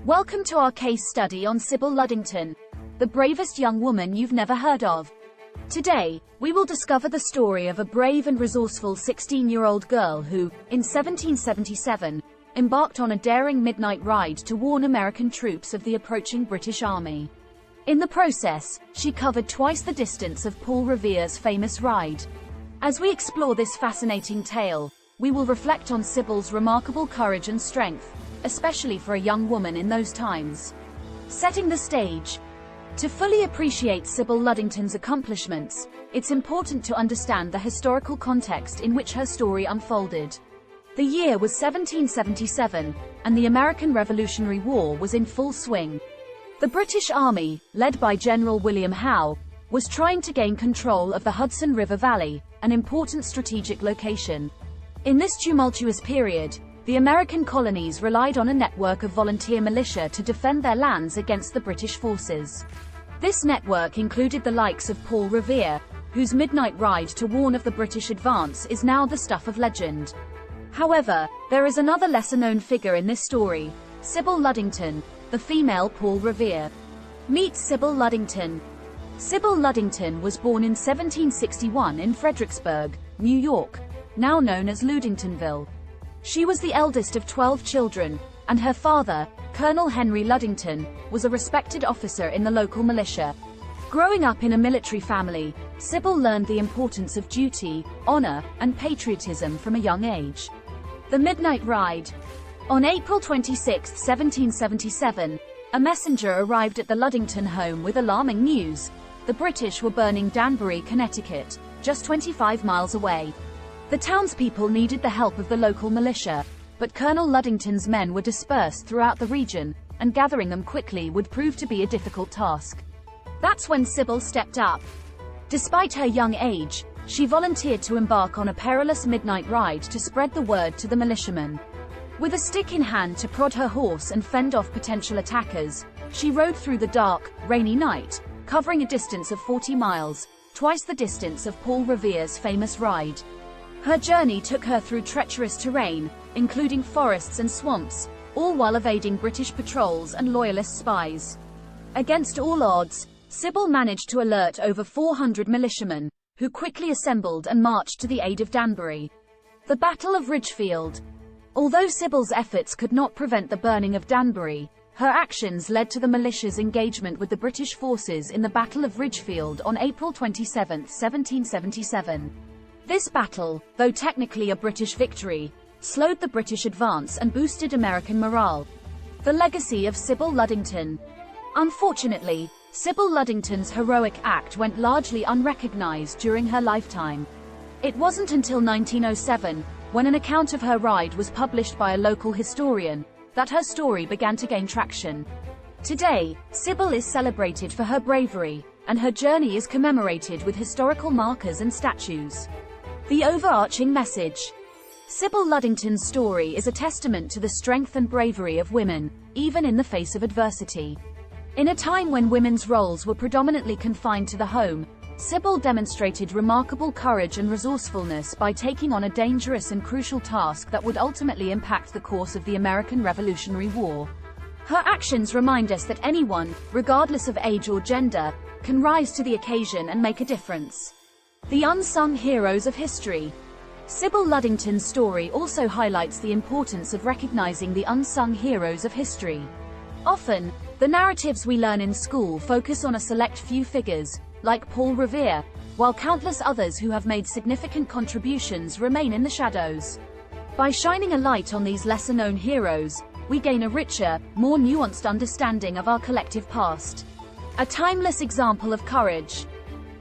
Welcome to our case study on Sybil Ludington, the bravest young woman you've never heard of. Today, we will discover the story of a brave and resourceful 16-year-old girl who, in 1777, embarked on a daring midnight ride to warn American troops of the approaching British Army. In the process, she covered twice the distance of Paul Revere's famous ride. As we explore this fascinating tale, we will reflect on Sybil's remarkable courage and strength, especially for a young woman in those times. Setting the stage. To fully appreciate Sybil Ludington's accomplishments, it's important to understand the historical context in which her story unfolded. The year was 1777, and the American Revolutionary War was in full swing. The British Army, led by General William Howe, was trying to gain control of the Hudson River Valley, an important strategic location. In this tumultuous period, the American colonies relied on a network of volunteer militia to defend their lands against the British forces. This network included the likes of Paul Revere, whose midnight ride to warn of the British advance is now the stuff of legend. However, there is another lesser-known figure in this story, Sybil Ludington, the female Paul Revere. Meet Sybil Ludington. Sybil Ludington was born in 1761 in Fredericksburg, New York, now known as Ludingtonville. She was the eldest of 12 children, and her father, Colonel Henry Ludington, was a respected officer in the local militia. Growing up in a military family, Sybil learned the importance of duty, honor, and patriotism from a young age. The Midnight Ride. On April 26, 1777, a messenger arrived at the Ludington home with alarming news. The British were burning Danbury, Connecticut, just 25 miles away. The townspeople needed the help of the local militia, but Colonel Ludington's men were dispersed throughout the region, and gathering them quickly would prove to be a difficult task. That's when Sybil stepped up. Despite her young age, she volunteered to embark on a perilous midnight ride to spread the word to the militiamen. With a stick in hand to prod her horse and fend off potential attackers, she rode through the dark, rainy night, covering a distance of 40 miles, twice the distance of Paul Revere's famous ride. Her journey took her through treacherous terrain, including forests and swamps, all while evading British patrols and loyalist spies. Against all odds, Sybil managed to alert over 400 militiamen, who quickly assembled and marched to the aid of Danbury. The Battle of Ridgefield. Although Sybil's efforts could not prevent the burning of Danbury, her actions led to the militia's engagement with the British forces in the Battle of Ridgefield on April 27, 1777. This battle, though technically a British victory, slowed the British advance and boosted American morale. The legacy of Sybil Ludington. Unfortunately, Sybil Ludington's heroic act went largely unrecognized during her lifetime. It wasn't until 1907, when an account of her ride was published by a local historian, that her story began to gain traction. Today, Sybil is celebrated for her bravery, and her journey is commemorated with historical markers and statues. The overarching message. Sybil Ludington's story is a testament to the strength and bravery of women, even in the face of adversity. In a time when women's roles were predominantly confined to the home, Sybil demonstrated remarkable courage and resourcefulness by taking on a dangerous and crucial task that would ultimately impact the course of the American Revolutionary War. Her actions remind us that anyone, regardless of age or gender, can rise to the occasion and make a difference. The unsung heroes of history. Sybil Ludington's story also highlights the importance of recognizing the unsung heroes of history. Often, the narratives we learn in school focus on a select few figures, like Paul Revere, while countless others who have made significant contributions remain in the shadows. By shining a light on these lesser-known heroes, we gain a richer, more nuanced understanding of our collective past. A timeless example of courage.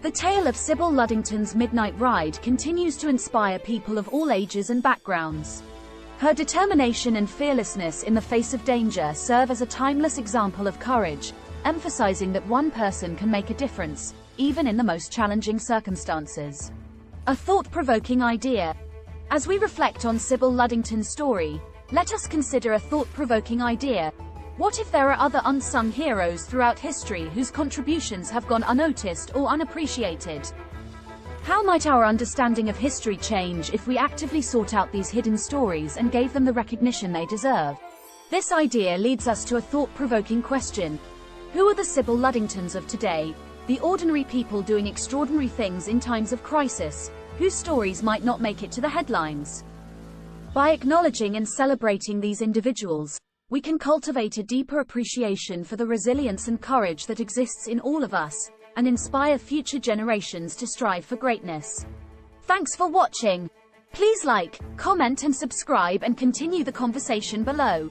The tale of Sybil Ludington's midnight ride continues to inspire people of all ages and backgrounds. Her determination and fearlessness in the face of danger serve as a timeless example of courage, emphasizing that one person can make a difference, even in the most challenging circumstances. A thought-provoking idea. As we reflect on Sybil Ludington's story, let us consider a thought-provoking idea. What if there are other unsung heroes throughout history whose contributions have gone unnoticed or unappreciated? How might our understanding of history change if we actively sought out these hidden stories and gave them the recognition they deserve? This idea leads us to a thought-provoking question. Who are the Sybil Ludingtons of today? The ordinary people doing extraordinary things in times of crisis, whose stories might not make it to the headlines. By acknowledging and celebrating these individuals, we can cultivate a deeper appreciation for the resilience and courage that exists in all of us, and inspire future generations to strive for greatness. Thanks for watching. Please like, comment and subscribe and continue the conversation below.